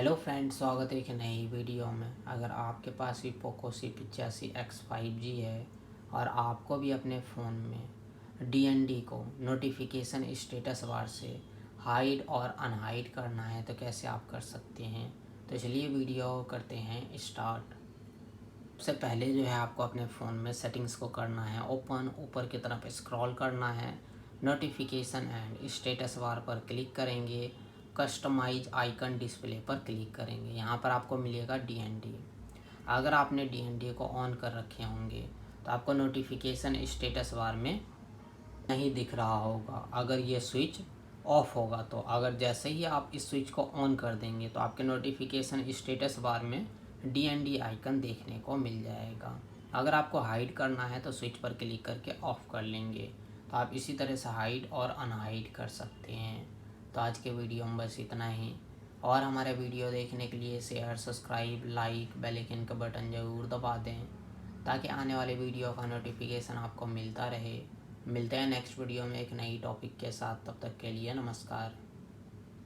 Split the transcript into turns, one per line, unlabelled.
Hello friends, स्वागत है एक नई वीडियो में। अगर आपके पास भी पोको C85X 5G है और आपको भी अपने फ़ोन में DND को नोटिफिकेशन स्टेटस बार से हाइड और अनहाइड करना है तो कैसे आप कर सकते हैं। तो चलिए वीडियो करते हैं स्टार्ट। सबसे पहले जो है आपको अपने फ़ोन में सेटिंग्स को करना है ओपन, ऊपर की तरफ स्क्रॉल करना है, नोटिफिकेशन एंड स्टेटस बार पर क्लिक करेंगे, कस्टमाइज आइकन डिस्प्ले पर क्लिक करेंगे। यहाँ पर आपको मिलेगा DND। अगर आपने DND को ऑन कर रखे होंगे तो आपको नोटिफिकेशन स्टेटस बार में नहीं दिख रहा होगा। अगर ये स्विच ऑफ होगा तो अगर जैसे ही आप इस स्विच को ऑन कर देंगे तो आपके नोटिफिकेशन स्टेटस बार में DND आइकन देखने को मिल जाएगा। अगर आपको हाइड करना है तो स्विच पर क्लिक करके ऑफ कर लेंगे। तो आप इसी तरह से हाइड और अनहाइड कर सकते हैं। तो आज के वीडियो में बस इतना ही, और हमारे वीडियो देखने के लिए share, subscribe, like, bell icon का बटन ज़रूर दबा दें ताकि आने वाले वीडियो का नोटिफिकेशन आपको मिलता रहे। मिलते हैं नेक्स्ट वीडियो में एक नई टॉपिक के साथ। तब तक के लिए नमस्कार।